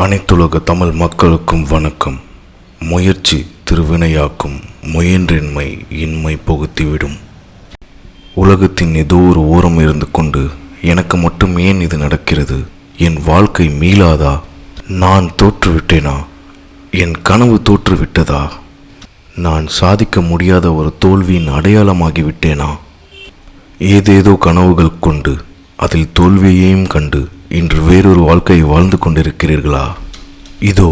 அனைத்துலக தமிழ் மக்களுக்கும் வணக்கம். முயற்சி திருவினையாக்கும், முயன்றின்மை இன்மை புகுத்திவிடும். உலகத்தின் ஏதோ ஒரு ஓரம் இருந்து கொண்டு எனக்கு மட்டும் ஏன் இது நடக்கிறது, என் வாழ்க்கை மீளாதா, நான் தோற்றுவிட்டேனா, என் கனவு தோற்றுவிட்டதா, நான் சாதிக்க முடியாத ஒரு தோல்வியின் அடையாளமாகிவிட்டேனா, ஏதேதோ கனவுகள் கொண்டு அதில் தோல்வியையும் கண்டு இன்று வேறொரு வாழ்க்கையை வாழ்ந்து கொண்டிருக்கிறீர்களா? இதோ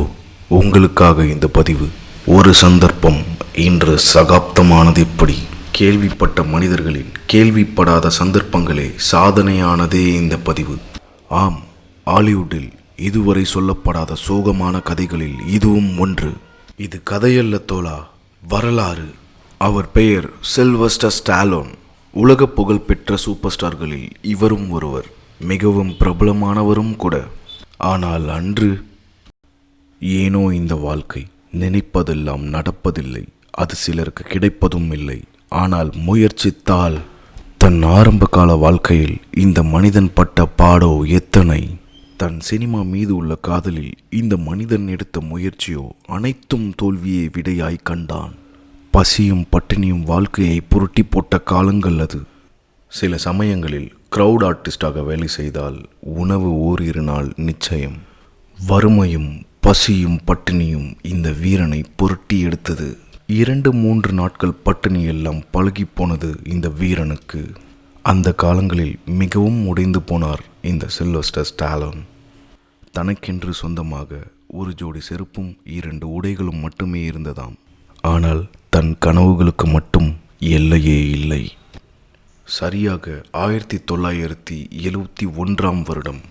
உங்களுக்காக இந்த பதிவு. ஒரு சந்தர்ப்பம் இன்று சகாப்தமானது எப்படி? கேள்விப்பட்ட மனிதர்களில் கேள்விப்படாத சந்தர்ப்பங்களே சாதனையானதே இந்த பதிவு. ஆம், ஹாலிவுட்டில் இதுவரை சொல்லப்படாத சோகமான கதைகளில் இதுவும் ஒன்று. இது கதையல்ல தோழா, வரலாறு. அவர் பெயர் சில்வஸ்டர் ஸ்டாலோன். உலக புகழ் பெற்ற சூப்பர் ஸ்டார்களில் இவரும் ஒருவர், மிகவும் பிரபலமானவரும் கூட. ஆனால் அன்று ஏனோ இந்த வாழ்க்கை நினைப்பதெல்லாம் நடப்பதில்லை, அது சிலருக்கு கிடைப்பதும் இல்லை. ஆனால் முயற்சித்தால் தன் ஆரம்ப கால வாழ்க்கையில் இந்த மனிதன் பட்ட பாடோ எத்தனை! தன் சினிமா மீது உள்ள காதலில் இந்த மனிதன் எடுத்த முயற்சியோ அனைத்தும் தோல்வியை விடையாய் கண்டான். பசியும் பட்டினியும் வாழ்க்கையை புரட்டி போட்ட காலங்கள் அது. சில சமயங்களில் க்ரௌட் ஆர்டிஸ்டாக வேலை செய்தால் உணவு ஓரிரு நாள் நிச்சயம். வறுமையும் பசியும் பட்டினியும் இந்த வீரனை புரட்டி எடுத்தது. 2-3 நாட்கள் பட்டினி எல்லாம் பழகி போனது இந்த வீரனுக்கு. அந்த காலங்களில் மிகவும் உடைந்து போனார் இந்த சில்வஸ்டர் ஸ்டாலோன். தனக்கென்று சொந்தமாக ஒரு ஜோடி செருப்பும் 2 உடைகளும் மட்டுமே இருந்ததாம். ஆனால் தன் கனவுகளுக்கு மட்டும் எல்லையே இல்லை. சரியாக 1971 வருடம்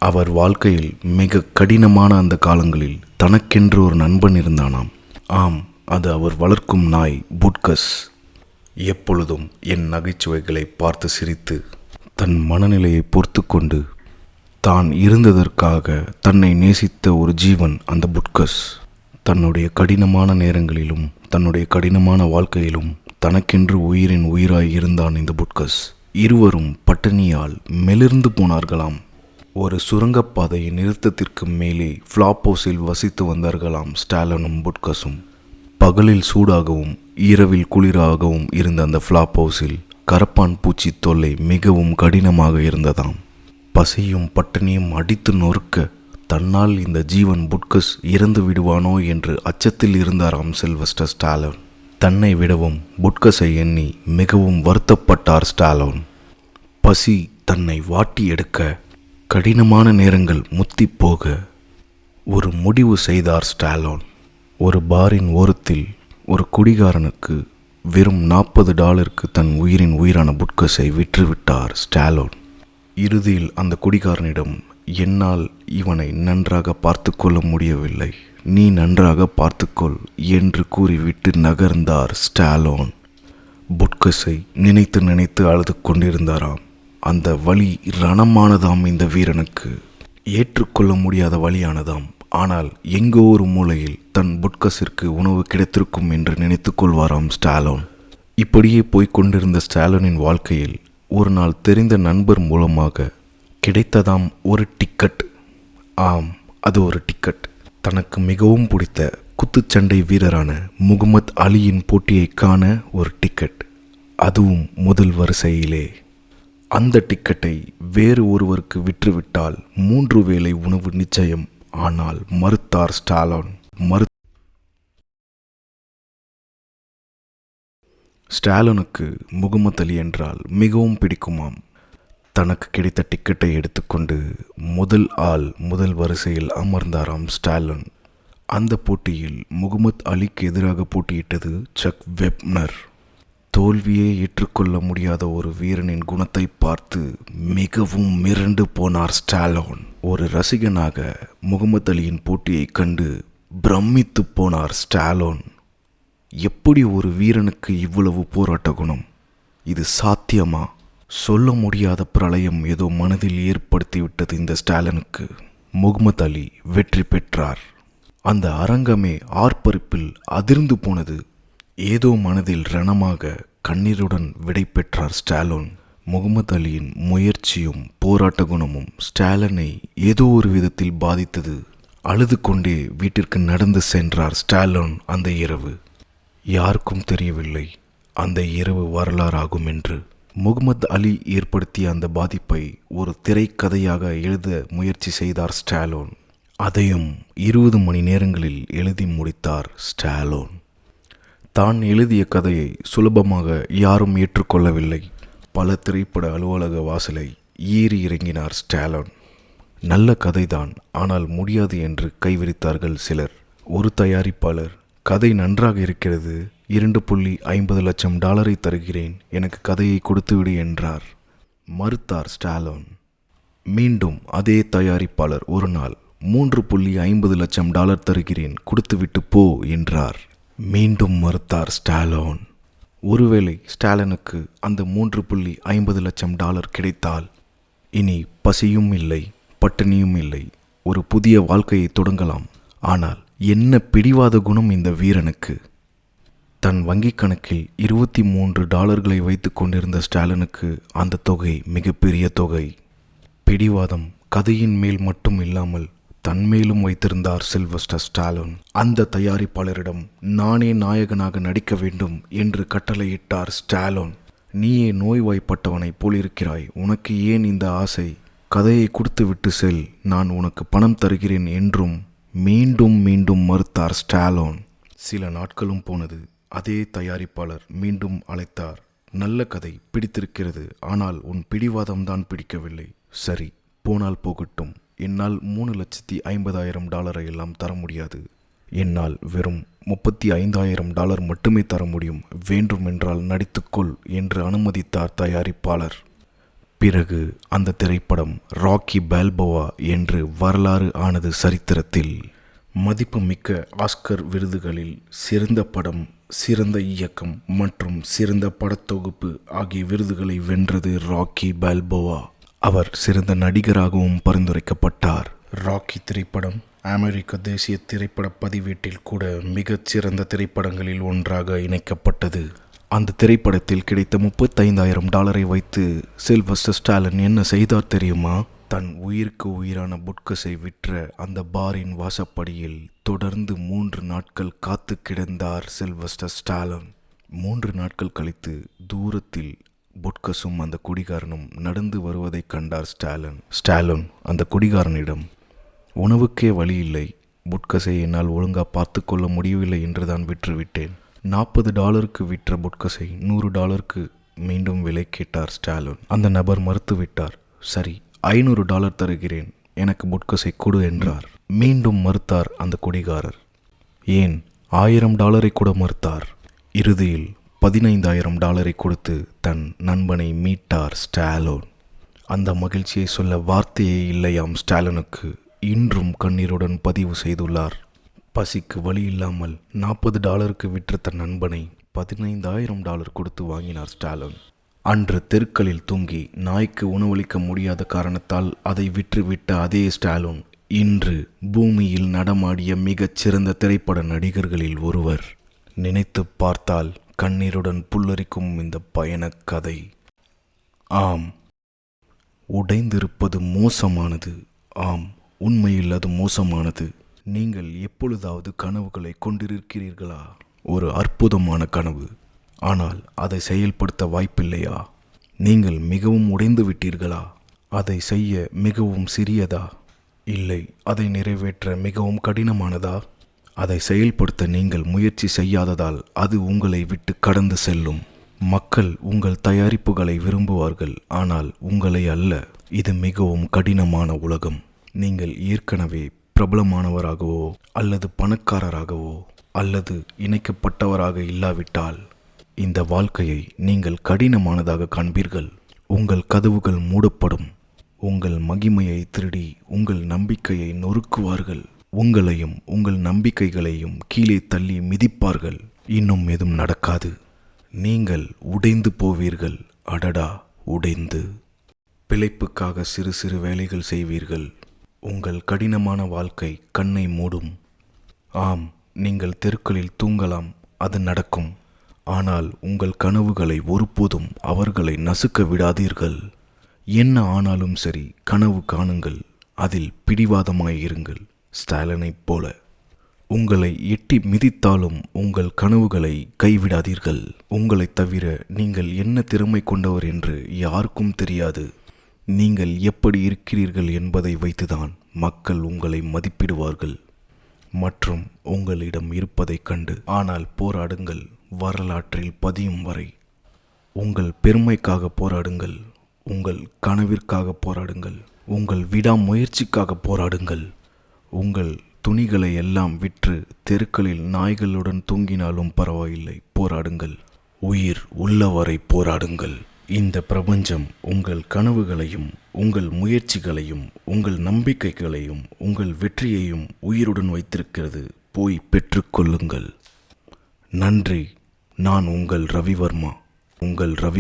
அவர் வாழ்க்கையில் மிக கடினமான அந்த காலங்களில் தனக்கென்று ஒரு நண்பன் இருந்தானாம். ஆம், அது அவர் வளர்க்கும் நாய் புட்கஸ். எப்பொழுதும் என் நகைச்சுவைகளை பார்த்து சிரித்து தன் மனநிலையை பொறுத்து கொண்டு தான் இருந்ததற்காக தன்னை நேசித்த ஒரு ஜீவன் அந்த புட்கஸ். தன்னுடைய கடினமான நேரங்களிலும் தன்னுடைய கடினமான வாழ்க்கையிலும் தனக்கென்று உயிரின் உயிராய் இருந்தான் இந்த புட்கஸ். இருவரும் பட்டினியால் மெலிர்ந்து போனார்களாம். ஒரு சுரங்கப்பாதையின் நிறுத்தத்திற்கு மேலே ஃப்ளாப் ஹவுஸில் வசித்து வந்தார்களாம் ஸ்டாலோனும் புட்கஸும். பகலில் சூடாகவும் இரவில் குளிராகவும் இருந்த அந்த ஃப்ளாப் ஹவுஸில் கரப்பான் பூச்சி தொல்லை மிகவும் கடினமாக இருந்ததாம். பசியும் பட்டினியும் அடித்து நொறுக்க தன்னால் இந்த ஜீவன் புட்கஸ் இறந்து விடுவானோ என்று அச்சத்தில் இருந்தாராம் சில்வஸ்டர் ஸ்டாலோன். தன்னை விடவும் புட்கஸை எண்ணி மிகவும் வருத்தப்பட்டார் ஸ்டாலோன். பசி தன்னை வாட்டி எடுக்க, கடினமான நேரங்கள் முத்தி போக ஒரு முடிவு செய்தார் ஸ்டாலோன். ஒரு பாரின் ஓரத்தில் ஒரு குடிகாரனுக்கு வெறும் $40 தன் உயிரின் உயிரான புட்கஸை விற்றுவிட்டார் ஸ்டாலோன். இறுதியில் அந்த குடிகாரனிடம், என்னால் இவனை நன்றாக பார்த்து கொள்ள முடியவில்லை, நீ நன்றாக பார்த்துக்கொள் என்று கூறிவிட்டு நகர்ந்தார் ஸ்டாலோன். புட்கஸை நினைத்து நினைத்து அழுது கொண்டிருந்தாராம். அந்த வலி ரணமானதாம் இந்த வீரனுக்கு, ஏற்றுக்கொள்ள முடியாத வலியானதாம். ஆனால் எங்கோ ஒரு மூலையில் தன் புட்கஸிற்கு உணவு கிடைத்திருக்கும் என்று நினைத்து கொள்வாராம் ஸ்டாலோன். இப்படியே போய்கொண்டிருந்த ஸ்டாலோனின் வாழ்க்கையில் ஒரு நாள் தெரிந்த நண்பர் மூலமாக கிடைத்ததாம் ஒரு டிக்கெட். ஆம், அது ஒரு டிக்கெட். தனக்கு மிகவும் பிடித்த குத்துச்சண்டை வீரரான முகமது அலியின் போட்டியை காண ஒரு டிக்கெட், அதுவும் முதல் வரிசையிலே. அந்த டிக்கெட்டை வேறு ஒருவருக்கு விற்றுவிட்டால் 3 வேளை உணவு நிச்சயம். ஆனால் மறுத்தார் ஸ்டாலோன். ஸ்டாலோனுக்கு முகமது அலி என்றால் மிகவும் பிடிக்குமாம். தனக்கு கிடைத்த டிக்கெட்டை எடுத்துக்கொண்டு முதல் வரிசையில் அமர்ந்தாராம் ஸ்டாலோன். அந்த போட்டியில் முகமது அலிக்கு எதிராக போட்டியிட்டது சக் வெப்னர். தோல்வியை ஏற்றுக்கொள்ள முடியாத ஒரு வீரனின் குணத்தை பார்த்து மிகவும் மிரண்டு போனார் ஸ்டாலோன். ஒரு ரசிகனாக முகமது அலியின் போட்டியை கண்டு பிரமித்து போனார் ஸ்டாலோன். எப்படி ஒரு வீரனுக்கு இவ்வளவு போராட்ட குணம்? இது சாத்தியமா? சொல்ல முடியாத பிரளயம் ஏதோ மனதில் ஏற்படுத்திவிட்டது இந்த ஸ்டாலனுக்கு. முகமது அலி வெற்றி பெற்றார். அந்த அரங்கமே ஆர்ப்பரிப்பில் அதிர்ந்து போனது. ஏதோ மனதில் ரணமாக கண்ணீருடன் விடை பெற்றார் ஸ்டாலோன். முகமது அலியின் முயற்சியும் போராட்ட குணமும் ஸ்டாலினை ஏதோ ஒரு விதத்தில் பாதித்தது. அழுது கொண்டே வீட்டிற்கு நடந்து சென்றார் ஸ்டாலோன். அந்த இரவு யாருக்கும் தெரியவில்லை அந்த இரவு வரலாறாகும் என்று. முகமது அலி ஏற்படுத்திய அந்த பாதிப்பை ஒரு திரைக்கதையாக எழுத முயற்சி செய்தார் ஸ்டாலோன். அதையும் 20 மணி நேரங்களில் எழுதி முடித்தார் ஸ்டாலோன். தான் எழுதிய கதையை சுலபமாக யாரும் ஏற்றுக்கொள்ளவில்லை. பல திரைப்பட அலுவலக வாசலை ஏறி இறங்கினார் ஸ்டாலோன். நல்ல கதைதான், ஆனால் முடியாது என்று கைவிரித்தார்கள் சிலர். ஒரு தயாரிப்பாளர், கதை நன்றாக இருக்கிறது, $2.50 லட்சம் தருகிறேன், எனக்கு கதையை கொடுத்துவிடு என்றார். மறுத்தார் ஸ்டாலோன். மீண்டும் அதே தயாரிப்பாளர் ஒரு நாள், $3.50 லட்சம் தருகிறேன், கொடுத்துவிட்டு போ என்றார். மீண்டும் மறுத்தார் ஸ்டாலோன். ஒருவேளை ஸ்டாலனுக்கு அந்த $3.50 லட்சம் கிடைத்தால் இனி பசியும் இல்லை, பட்டினியும் இல்லை, ஒரு புதிய வாழ்க்கையை தொடங்கலாம். ஆனால் என்ன பிடிவாத குணம் இந்த வீரனுக்கு! தன் வங்கிக் கணக்கில் $23 வைத்து கொண்டிருந்த ஸ்டாலனுக்கு அந்த தொகை மிகப்பெரிய தொகை. பிடிவாதம் கதையின் மேல் மட்டும் இல்லாமல் தன்மேலும் வைத்திருந்தார் சில்வஸ்டர் ஸ்டாலோன். அந்த தயாரிப்பாளரிடம் நானே நாயகனாக நடிக்க வேண்டும் என்று கட்டளையிட்டார் ஸ்டாலோன். நீயே நோய்வாய்ப்பட்டவனைப் போலிருக்கிறாய், உனக்கு ஏன் இந்த ஆசை? கதையை கொடுத்துவிட்டு செல், நான் உனக்கு பணம் தருகிறேன் என்றும் மீண்டும் மீண்டும் மறுத்தார் ஸ்டாலோன். சில நாட்களும் போனது. அதே தயாரிப்பாளர் மீண்டும் அழைத்தார். நல்ல கதை, பிடித்திருக்கிறது, ஆனால் உன் பிடிவாதம்தான் பிடிக்கவில்லை. சரி, போனால் போகட்டும். என்னால் $3,50,000 எல்லாம் தர முடியாது. என்னால் வெறும் $35,000 மட்டுமே தர முடியும். வேண்டுமென்றால் நடித்துக்கொள் என்று அனுமதித்தார் தயாரிப்பாளர். பிறகு அந்த திரைப்படம் ராக்கி பால்போவா என்று வரலாறு ஆனது சரித்திரத்தில். மதிப்புமிக்க ஆஸ்கர் விருதுகளில் சிறந்த படம், சிறந்த இயக்கம் மற்றும் சிறந்த படத்தொகுப்பு ஆகிய விருதுகளை வென்றது ராக்கி பால்போவா. அவர் சிறந்த நடிகராகவும் பரிந்துரைக்கப்பட்டார். ராக்கி திரைப்படம் அமெரிக்க தேசிய திரைப்பட பதிவேட்டில் கூட மிகச் சிறந்த திரைப்படங்களில் ஒன்றாக இணைக்கப்பட்டது. அந்த திரைப்படத்தில் கிடைத்த $35,000 வைத்து சில்வஸ்டர் ஸ்டாலன் என்ன செய்தார் தெரியுமா? தன் உயிருக்கு உயிரான புட்கஸை விற்ற அந்த பாரின் வாசப்படியில் தொடர்ந்து 3 நாட்கள் காத்து கிடந்தார் சில்வஸ்டர் ஸ்டாலன். 3 நாட்கள் கழித்து தூரத்தில் புட்கஸும் அந்த குடிகாரனும் நடந்து வருவதை கண்டார் ஸ்டாலன். ஸ்டாலன் அந்த குடிகாரனிடம், உணவுக்கே வழி இல்லை, புட்கஸை என்னால் ஒழுங்காக பார்த்து கொள்ள முடியவில்லை என்றுதான் விற்றுவிட்டேன். $40 விற்ற புட்கஸை $100 மீண்டும் விலை கேட்டார் ஸ்டாலன். அந்த நபர் மறுத்துவிட்டார். சரி, $500 தருகிறேன், எனக்கு புட்கஸை கொடு என்றார். மீண்டும் மறுத்தார் அந்த குடிகாரர். ஏன் $1000 கூட மறுத்தார். இறுதியில் $15,000 கொடுத்து தன் நண்பனை மீட்டார் ஸ்டாலோன். அந்த மகிழ்ச்சியை சொல்ல வார்த்தையே இல்லையாம் ஸ்டாலனுக்கு. இன்றும் கண்ணீருடன் பதிவு செய்துள்ளார். பசிக்கு வழி இல்லாமல் $40 விற்ற தன் நண்பனை $15,000 கொடுத்து வாங்கினார் ஸ்டாலோன். அன்று தெருக்களில் தூங்கி நாய்க்கு உணவளிக்க முடியாத காரணத்தால் அதை விற்றுவிட்ட அதே ஸ்டாலோன் இன்று பூமியில் நடமாடிய மிகச் சிறந்த திரைப்பட நடிகர்களில் ஒருவர். நினைத்து பார்த்தால் கண்ணீருடன் புல்லரிக்கும் இந்த பயணக் கதை. ஆம், உடைந்திருப்பது மோசமானது. ஆம், உண்மையில் அது மோசமானது. நீங்கள் எப்பொழுதாவது கனவுகளை கொண்டிருக்கிறீர்களா? ஒரு அற்புதமான கனவு, ஆனால் அதை செயல்படுத்த வாய்ப்பில்லையா? நீங்கள் மிகவும் உடைந்து விட்டீர்களா? அதை செய்ய மிகவும் சிறியதா? இல்லை, அதை நிறைவேற்ற மிகவும் கடினமானதா? அதை செயல்படுத்த நீங்கள் முயற்சி செய்யாததால் அது உங்களை விட்டு கடந்து செல்லும். மக்கள் உங்கள் தயாரிப்புகளை விரும்புவார்கள், ஆனால் உங்களை அல்ல. இது மிகவும் கடினமான உலகம். நீங்கள் ஏற்கனவே பிரபலமானவராகவோ அல்லது பணக்காரராகவோ அல்லது இணைக்கப்பட்டவராக இல்லாவிட்டால் இந்த வாழ்க்கையை நீங்கள் கடினமானதாக காண்பீர்கள். உங்கள் கதவுகள் மூடப்படும். உங்கள் மகிமையை திருடி உங்கள் நம்பிக்கையை நொறுக்குவார்கள். உங்களையும் உங்கள் நம்பிக்கைகளையும் கீழே தள்ளி மிதிப்பார்கள். இன்னும் எதுவும் நடக்காது. நீங்கள் உடைந்து போவீர்கள். அடடா, உடைந்து. பிழைப்புக்காக சிறு சிறு வேலைகள் செய்வீர்கள். உங்கள் கடினமான வாழ்க்கை கண்ணை மூடும். ஆம், நீங்கள் தெருக்களில் தூங்கலாம், அது நடக்கும். ஆனால் உங்கள் கனவுகளை ஒருபோதும் அவர்களை நசுக்க விடாதீர்கள். என்ன ஆனாலும் சரி, கனவு காணுங்கள், அதில் பிடிவாதமாயிருங்கள். ஸ்டாலினைப் போல. உங்களை எட்டி மிதித்தாலும் உங்கள் கனவுகளை கைவிடாதீர்கள். உங்களைத் தவிர நீங்கள் என்ன திறமை கொண்டவர் என்று யாருக்கும் தெரியாது. நீங்கள் எப்படி இருக்கிறீர்கள் என்பதை வைத்துதான் மக்கள் உங்களை மதிப்பிடுவார்கள் மற்றும் உங்களிடம் இருப்பதைக் கண்டு. ஆனால் போராடுங்கள், வரலாற்றில் பதியும் வரை. உங்கள் பெருமைக்காக போராடுங்கள், உங்கள் கனவிற்காக போராடுங்கள், உங்கள் விடாமுயற்சிக்காக போராடுங்கள். உங்கள் துணிகளை எல்லாம் விற்று தெருக்களில் நாய்களுடன் தூங்கினாலும் பரவாயில்லை, போராடுங்கள். உயிர் உள்ளவரை போராடுங்கள். இந்த பிரபஞ்சம் உங்கள் கனவுகளையும் உங்கள் முயற்சிகளையும் உங்கள் நம்பிக்கைகளையும் உங்கள் வெற்றியையும் உயிருடன் வைத்திருக்கிறது. போய் பெற்றுக்கொள்ளுங்கள். நன்றி. நான் உங்கள் ரவிவர்மா. உங்கள் ரவி.